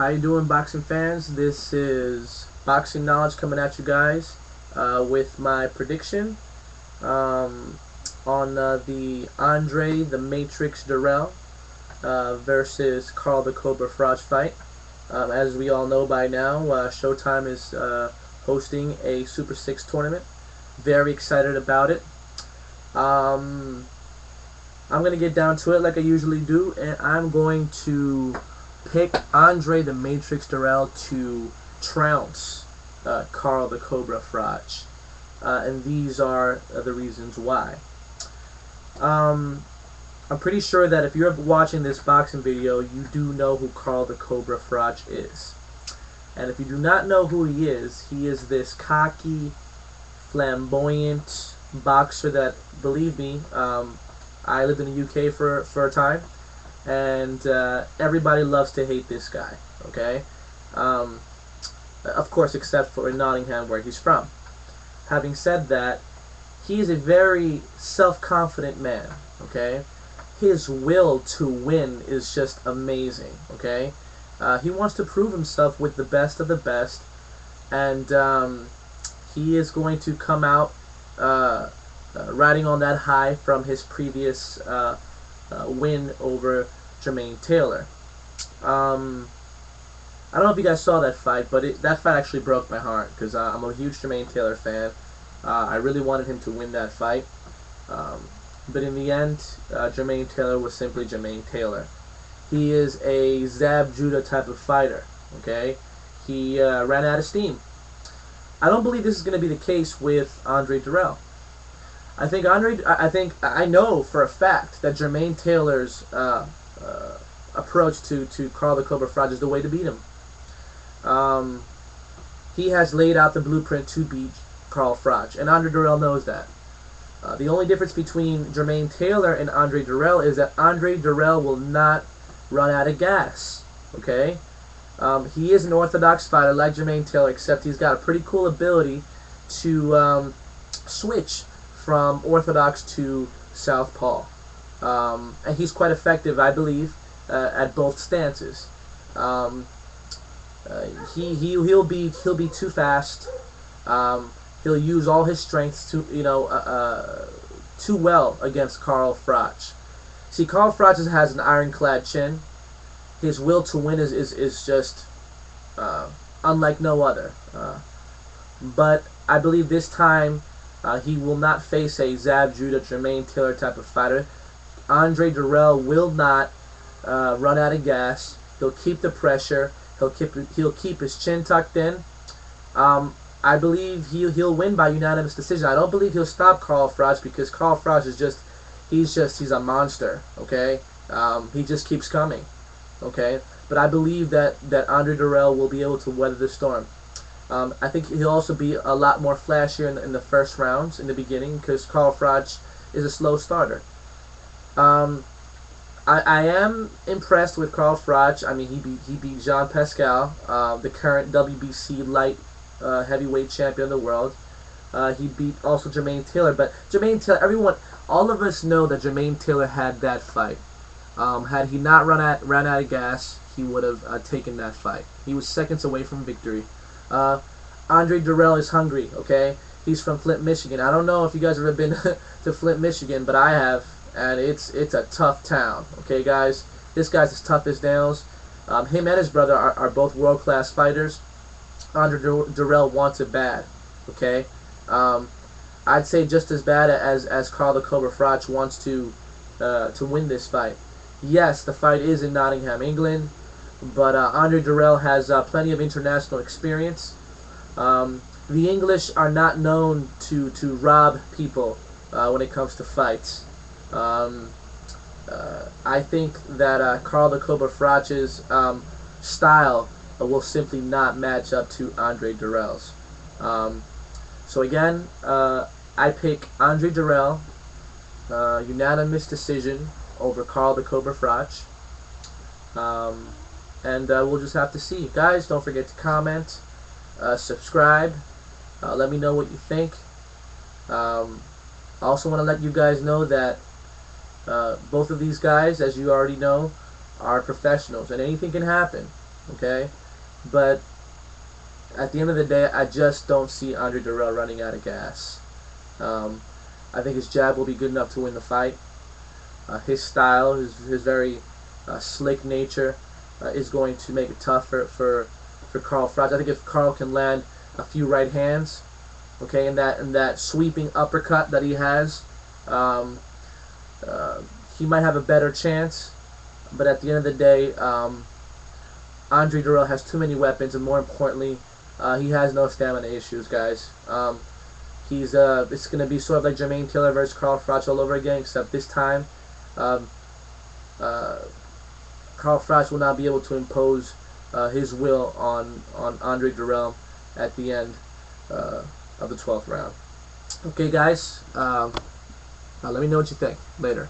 How you doing, boxing fans? This is Boxing Knowledge coming at you guys with my prediction on the Andre the Matrix Direll versus Carl the Cobra Froch fight. As we all know by now, Showtime is hosting a Super 6 tournament. Very excited about it. I'm going to get down to it like I usually do, and I'm going to pick Andre the Matrix Direll to trounce Carl the Cobra Froch. And these are the reasons why. I'm pretty sure that if you're watching this boxing video, you do know who Carl the Cobra Froch is. And if you do not know who he is this cocky, flamboyant boxer that, believe me, I lived in the UK for a time, and everybody loves to hate this guy, okay? Of course, except for in Nottingham, where he's from. Having said that, he is a very self-confident man, okay? His will to win is just amazing, okay? He wants to prove himself with the best of the best, and he is going to come out riding on that high from his previous win over Jermaine Taylor. I don't know if you guys saw that fight, but that fight actually broke my heart because I'm a huge Jermaine Taylor fan. I really wanted him to win that fight. But in the end, Jermaine Taylor was simply Jermaine Taylor. He is a Zab Judah type of fighter, okay? He ran out of steam. I don't believe this is going to be the case with Andre Direll. I know for a fact that Jermaine Taylor's approach to Carl the Cobra Froch is the way to beat him. He has laid out the blueprint to beat Carl Froch, and Andre Direll knows that. The only difference between Jermaine Taylor and Andre Direll is that Andre Direll will not run out of gas, okay? He is an orthodox fighter like Jermaine Taylor, except he's got a pretty cool ability to switch from orthodox to southpaw. And he's quite effective, I believe, at both stances. He'll be too fast. He'll use all his strengths too well against Carl Froch. See, Carl Froch has an ironclad chin. His will to win is just unlike no other. But I believe this time he will not face a Zab Judah, Jermaine Taylor type of fighter. Andre Direll will not run out of gas. He'll keep the pressure. He'll keep his chin tucked in. I believe he'll win by unanimous decision. I don't believe he'll stop Carl Froch because Carl Froch is he's a monster. Okay, he just keeps coming. Okay, but I believe that Andre Direll will be able to weather the storm. I think he'll also be a lot more flashier in the first rounds in the beginning because Carl Froch is a slow starter. I am impressed with Carl Froch. I mean, he beat Jean Pascal, the current WBC light heavyweight champion of the world. He beat also Jermaine Taylor, but Jermaine Taylor, all of us know that Jermaine Taylor had that fight. Had he not ran out of gas, he would have taken that fight. He was seconds away from victory. Andre Direll is hungry, okay? He's from Flint, Michigan. I don't know if you guys have ever been to Flint, Michigan, but I have, and it's a tough town, okay, guys? This guy's as tough as nails. Him and his brother are both world-class fighters. Andre Direll wants it bad, okay? I'd say just as bad as Carl the Cobra Froch wants to win this fight. Yes, the fight is in Nottingham, England, but Andre Direll has plenty of international experience. The English are not known to rob people when it comes to fights. I think that Carl the Cobra Froch's style will simply not match up to Andre Direll's. So again, I pick Andre Direll, unanimous decision over Carl the Cobra Froch. And we'll just have to see. Guys, don't forget to comment, subscribe, let me know what you think. I also want to let you guys know that both of these guys, as you already know, are professionals, and anything can happen. Okay, but at the end of the day, I just don't see Andre Direll running out of gas. Um, I think his jab will be good enough to win the fight. His style, his very slick nature, is going to make it tough for Carl Froch. I think if Carl can land a few right hands, okay, and that sweeping uppercut that he has, um, he might have a better chance. But at the end of the day, Andre Direll has too many weapons, and more importantly, he has no stamina issues, guys. It's going to be sort of like Jermaine Taylor versus Carl Froch all over again, except this time, um, Carl Froch will not be able to impose his will on Andre Direll at the end of the 12th round. Okay, guys, let me know what you think later.